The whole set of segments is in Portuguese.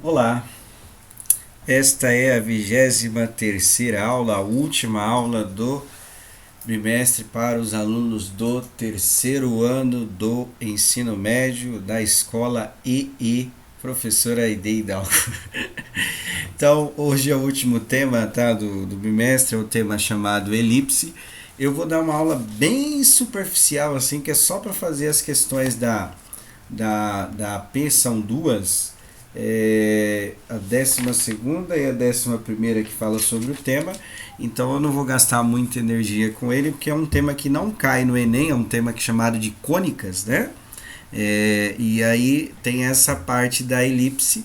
Olá, esta é a 23ª aula, a última aula do bimestre para os alunos do terceiro ano do ensino médio da escola II, professora Aide Hidalgo. Então, hoje é o último tema, tá, do bimestre, é o tema chamado elipse. Eu vou dar uma aula bem superficial, assim, que é só para fazer as questões da P, são duas, a 12ª e a 11ª que fala sobre o tema, então eu não vou gastar muita energia com ele, porque é um tema que não cai no Enem, é um tema que é chamado de cônicas, né? E aí tem essa parte da elipse.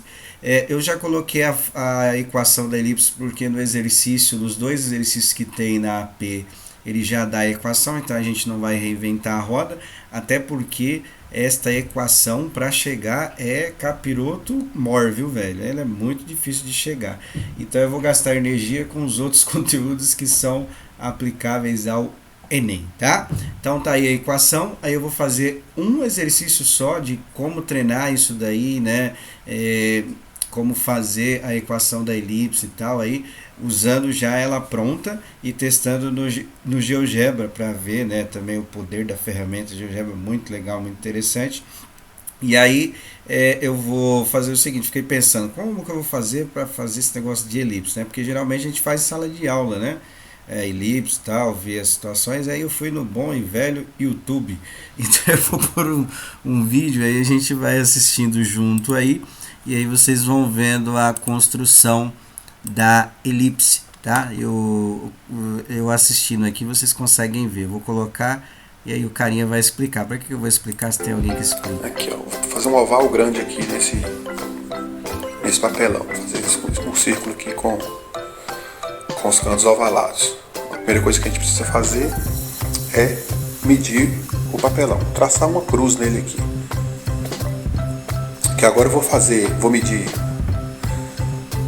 Eu já coloquei a equação da elipse porque no exercício, dos dois exercícios que tem na AP, ele já dá a equação, então a gente não vai reinventar a roda, até porque esta equação para chegar é capiroto mor, viu, velho? Ela é muito difícil de chegar. Então eu vou gastar energia com os outros conteúdos que são aplicáveis ao Enem, tá? Então tá aí a equação, aí eu vou fazer um exercício só de como treinar isso daí, né? Como fazer a equação da elipse e tal, aí usando já ela pronta e testando no GeoGebra para ver, né, também o poder da ferramenta GeoGebra, muito legal, muito interessante. E aí eu vou fazer o seguinte, fiquei pensando, como que eu vou fazer para fazer esse negócio de elipse, né? Porque geralmente a gente faz em sala de aula, né? Elipse tal, ver as situações, aí eu fui no bom e velho YouTube. Então eu vou pôr um vídeo, aí a gente vai assistindo junto aí, e aí vocês vão vendo a construção da elipse, tá? Eu assistindo aqui, vocês conseguem ver. Vou colocar e aí o carinha vai explicar. Para que eu vou explicar se tem alguém que explica? Aqui, ó, vou fazer um oval grande aqui nesse papelão. Vou fazer um círculo aqui com os cantos ovalados. A primeira coisa que a gente precisa fazer é medir o papelão, traçar uma cruz nele aqui. Que agora eu vou medir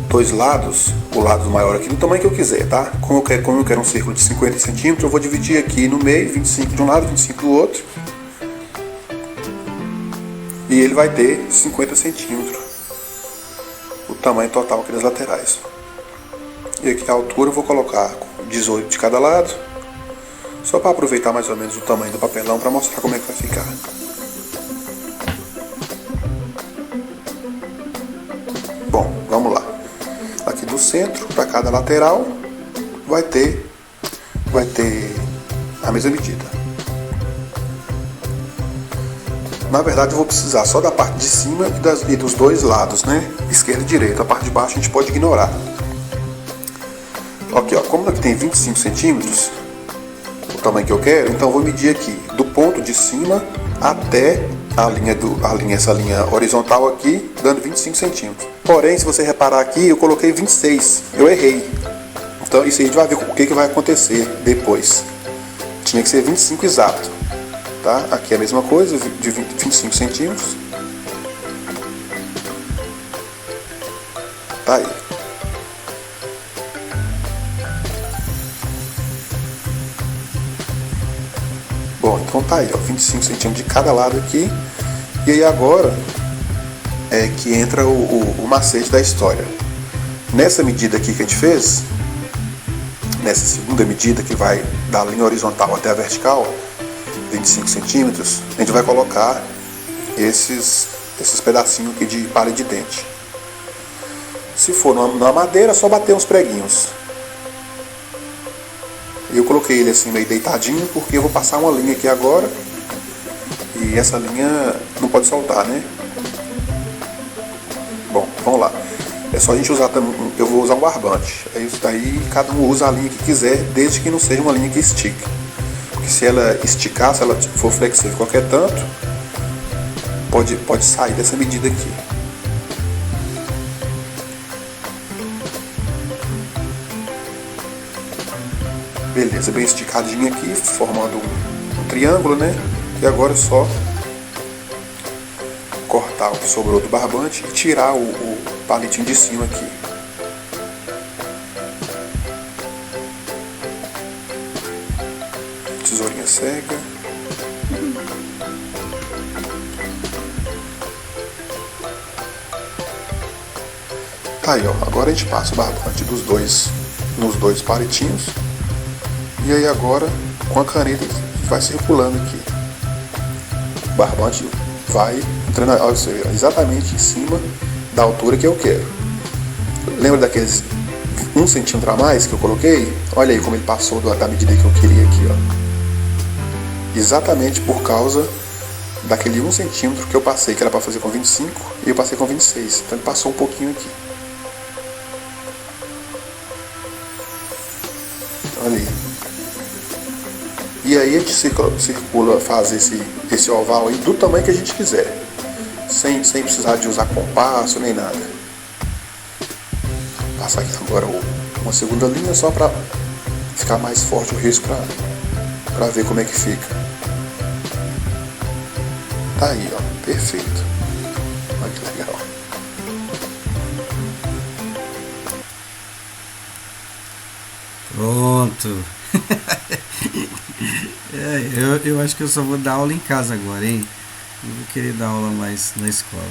dois lados, o lado maior aqui do tamanho que eu quiser, tá? Como eu quero um círculo de 50 centímetros, eu vou dividir aqui no meio, 25 de um lado, 25 do outro. E ele vai ter 50 centímetros, o tamanho total aqui das laterais. E aqui a altura eu vou colocar 18 de cada lado, só para aproveitar mais ou menos o tamanho do papelão para mostrar como é que vai ficar. Bom, vamos lá. Aqui do centro para cada lateral vai ter a mesma medida. Na verdade eu vou precisar só da parte de cima e dos dois lados, né? Esquerda e direita. A parte de baixo a gente pode ignorar. Aqui, ó, como aqui tem 25 centímetros, o tamanho que eu quero, então eu vou medir aqui do ponto de cima até essa linha horizontal aqui, dando 25 centímetros. Porém, se você reparar aqui, eu coloquei 26, eu errei. Então isso aí a gente vai ver o que vai acontecer depois. Tinha que ser 25 exato. Tá? Aqui é a mesma coisa, de 25 centímetros. Tá aí. Bom, então tá aí, ó, 25 centímetros de cada lado aqui. E aí agora é que entra o macete da história. Nessa medida aqui que a gente fez, nessa segunda medida que vai da linha horizontal até a vertical, 25 centímetros, a gente vai colocar esses pedacinhos aqui de palha de dente. Se for numa madeira, é só bater uns preguinhos. Eu coloquei ele assim meio deitadinho porque eu vou passar uma linha aqui agora e essa linha não pode soltar, né? Bom, vamos lá. É só a gente usar, eu vou usar um barbante. É isso daí, cada um usa a linha que quiser, desde que não seja uma linha que estique. Porque se ela esticar, se ela for flexível qualquer tanto, pode sair dessa medida aqui. Beleza, bem esticadinho aqui, formando um triângulo, né? E agora é só cortar o que sobrou do barbante e tirar o palitinho de cima aqui. Tesourinha cega. Tá aí, ó. Agora a gente passa o barbante nos dois palitinhos. E aí agora, com a caneta, vai circulando aqui. O barbante vai entrando exatamente em cima da altura que eu quero. Lembra daqueles 1 centímetro a mais que eu coloquei? Olha aí como ele passou da medida que eu queria aqui, ó. Exatamente por causa daquele 1 centímetro que eu passei, que era para fazer com 25, e eu passei com 26. Então ele passou um pouquinho aqui. Olha aí. E aí a gente circula, faz esse oval aí do tamanho que a gente quiser. Sem precisar de usar compasso nem nada. Vou passar aqui agora uma segunda linha só para ficar mais forte o risco para ver como é que fica. Tá aí, ó, perfeito. Olha que legal. Pronto. Eu acho que eu só vou dar aula em casa agora, hein? Não vou querer dar aula mais na escola.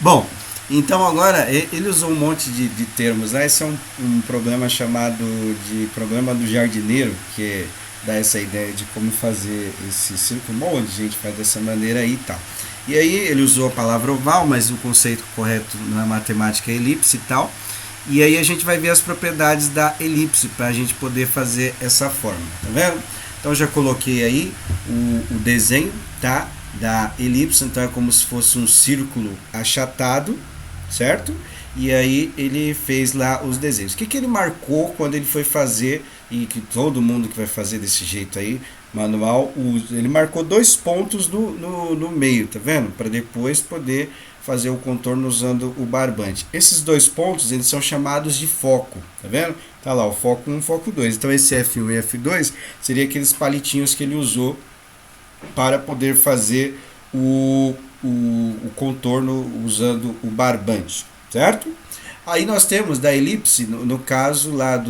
Bom, então agora ele usou um monte de termos lá. Esse é um problema chamado de problema do jardineiro, que dá essa ideia de como fazer esse círculo. Um monte de gente faz dessa maneira aí e tal. E aí ele usou a palavra oval, mas o conceito correto na matemática é elipse e tal. E aí a gente vai ver as propriedades da elipse para a gente poder fazer essa forma, tá vendo? Então já coloquei aí o desenho, tá? Da elipse, então é como se fosse um círculo achatado, certo? E aí ele fez lá os desenhos. O que ele marcou quando ele foi fazer, e que todo mundo que vai fazer desse jeito aí, manual, ele marcou 2 pontos no meio, tá vendo? Para depois poder fazer o contorno usando o barbante. Esses 2 pontos, eles são chamados de foco, tá vendo? Tá lá, o foco 1 e o foco 2. Então esse F1 e F2 seria aqueles palitinhos que ele usou para poder fazer o contorno usando o barbante, certo? Aí nós temos da elipse, no caso lá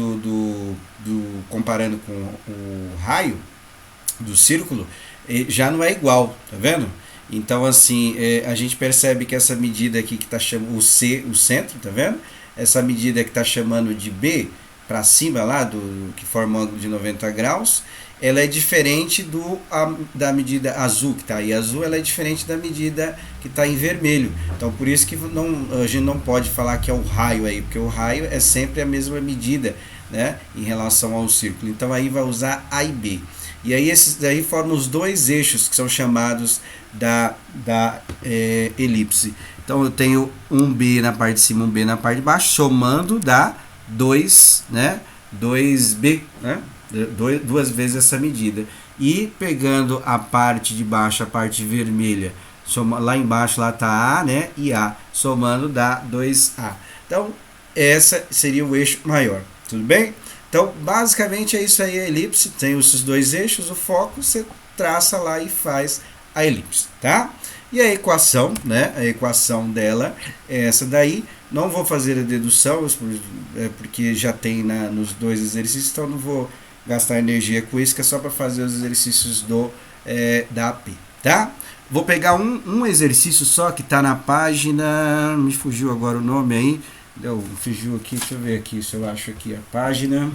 comparando com o raio do círculo, já não é igual, tá vendo? Então assim, a gente percebe que essa medida aqui que está chamando o centro, tá vendo? Essa medida que está chamando de B para cima lá, que forma um ângulo de 90 graus, ela é diferente da medida azul que está aí. Azul ela é diferente da medida que está em vermelho. Então por isso que a gente não pode falar que é o raio aí, porque o raio é sempre a mesma medida, né, em relação ao círculo. Então aí vai usar A e B. E aí esses daí formam os 2 eixos que são chamados da elipse. Então eu tenho um B na parte de cima, um B na parte de baixo, somando dá 2, né? 2B, né? 2 vezes essa medida. E pegando a parte de baixo, a parte vermelha, lá embaixo lá tá A, né? E A, somando dá 2A. Então essa seria o eixo maior, tudo bem? Então basicamente é isso aí, a elipse tem esses 2 eixos, o foco você traça lá e faz a elipse, tá? E a equação, né? A equação dela é essa daí. Não vou fazer a dedução, porque já tem nos 2 exercícios, então não vou gastar energia com isso, que é só para fazer os exercícios da AP, tá? Vou pegar um exercício só que está na página, me fugiu agora o nome aí, fugiu aqui, deixa eu ver aqui se eu acho aqui a página.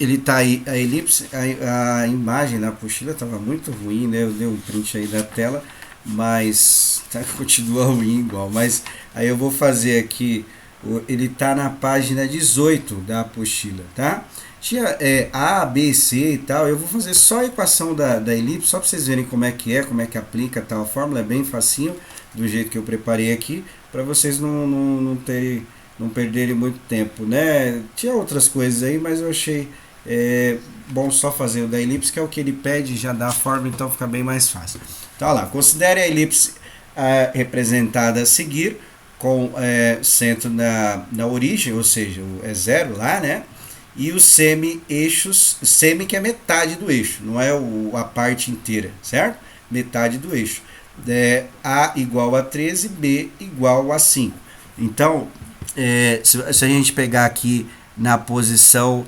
Ele tá aí, a elipse, a imagem da apostila estava muito ruim, né? Eu dei um print aí da tela, mas continua ruim igual. Mas aí eu vou fazer aqui, ele tá na página 18 da apostila, tá? Tinha A, B, C e tal. Eu vou fazer só a equação da elipse, só para vocês verem como é que aplica tal a fórmula. É bem facinho, do jeito que eu preparei aqui, para vocês não perderem muito tempo, né? Tinha outras coisas aí, mas eu achei bom só fazer o da elipse, que é o que ele pede, já dá a fórmula, então fica bem mais fácil. Então, olha lá, considere a elipse representada a seguir, com centro na origem, ou seja, é 0 lá, né? E os semi-eixos, que é metade do eixo, não é a parte inteira, certo? Metade do eixo. A igual a 13, B igual a 5. Então, se a gente pegar aqui na posição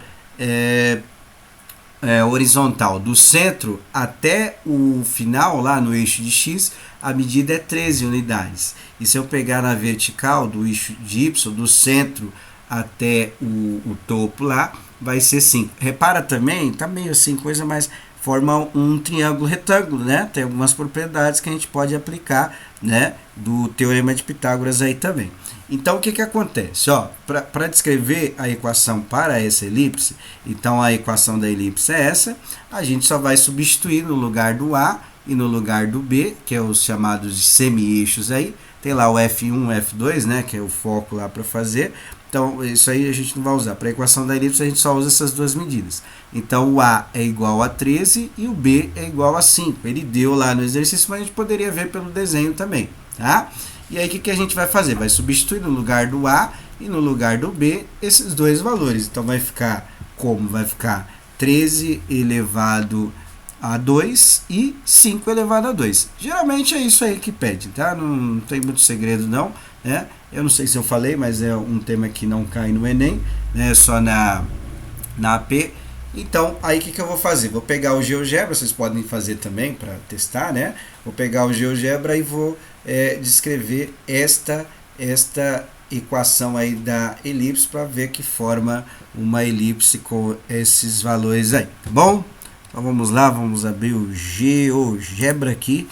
horizontal, do centro até o final, lá no eixo de X, a medida é 13 unidades. E se eu pegar na vertical do eixo de Y, do centro até o topo lá, vai ser 5. Repara também, tá meio assim, coisa, mas forma um triângulo retângulo, né? Tem algumas propriedades que a gente pode aplicar, né, do Teorema de Pitágoras aí também. Então, o que acontece? Para descrever a equação para essa elipse, então a equação da elipse é essa, a gente só vai substituir no lugar do A e no lugar do B, que é os chamados de semi-eixos aí, tem lá o F1, F2, né, que é o foco lá para fazer. Então, isso aí a gente não vai usar. Para a equação da elipse, a gente só usa essas duas medidas. Então, o A é igual a 13 e o B é igual a 5. Ele deu lá no exercício, mas a gente poderia ver pelo desenho também, tá? E aí, o que a gente vai fazer? Vai substituir no lugar do A e no lugar do B esses dois valores. Então, vai ficar como? Vai ficar 13 elevado a 2 e 5 elevado a 2. Geralmente é isso aí que pede, tá? Não tem muito segredo não, né? Eu não sei se eu falei, mas é um tema que não cai no Enem, né? Só na AP. Então, aí o que eu vou fazer? Vou pegar o GeoGebra, vocês podem fazer também para testar, né? Vou pegar o GeoGebra e vou descrever esta equação aí da elipse para ver que forma uma elipse com esses valores aí, tá bom? Então vamos lá, vamos abrir o GeoGebra aqui.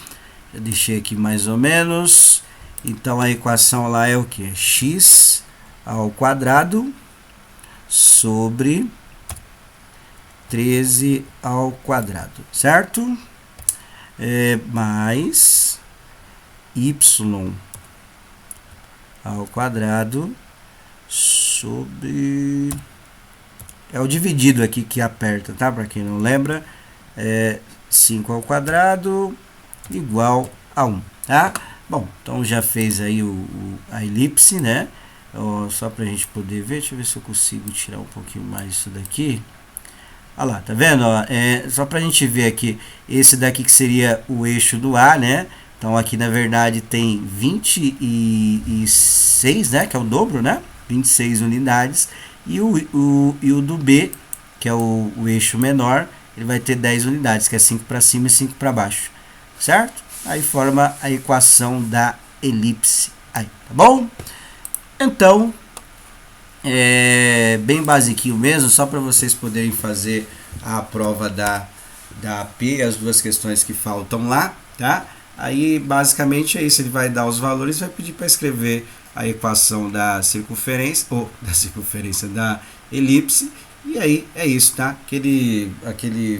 Já deixei aqui mais ou menos. Então a equação lá é o que? É x ao quadrado sobre 13 ao quadrado, certo? Mais y ao quadrado sobre... É o dividido aqui que aperta, tá? Para quem não lembra, 5 ao quadrado igual a 1, tá? Bom, então já fez aí a elipse, né? Só para a gente poder ver, deixa eu ver se eu consigo tirar um pouquinho mais isso daqui. Olha lá, tá vendo? Só para a gente ver aqui, esse daqui que seria o eixo do A, né? Então aqui na verdade tem 26, né? Que é o dobro, né? 26 unidades. E o do B, que é o eixo menor, ele vai ter 10 unidades, que é 5 para cima e 5 para baixo, certo? Aí forma a equação da elipse aí, tá bom? Então, bem basiquinho mesmo, só para vocês poderem fazer a prova da AP, as duas questões que faltam lá, tá? Aí basicamente é isso, ele vai dar os valores, vai pedir para escrever a equação da circunferência, da elipse, e aí é isso, tá? Aquele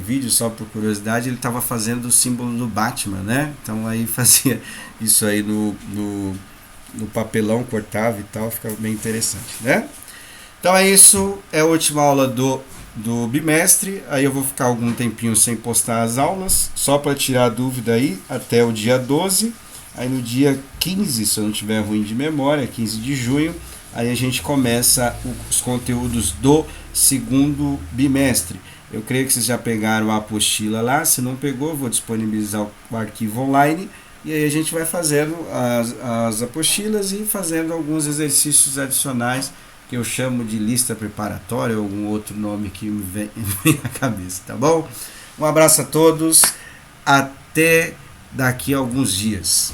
vídeo, só por curiosidade, ele estava fazendo o símbolo do Batman, né? Então aí fazia isso aí no papelão, cortava e tal, ficava bem interessante, né? Então é isso, é a última aula do bimestre. Aí eu vou ficar algum tempinho sem postar as aulas, só para tirar a dúvida aí, até o dia 12. Aí no dia 15, se eu não tiver ruim de memória, 15 de junho, aí a gente começa os conteúdos do segundo bimestre. Eu creio que vocês já pegaram a apostila lá, se não pegou, eu vou disponibilizar o arquivo online, e aí a gente vai fazendo as apostilas e fazendo alguns exercícios adicionais, que eu chamo de lista preparatória, ou algum outro nome que me vem à cabeça, tá bom? Um abraço a todos, até daqui a alguns dias.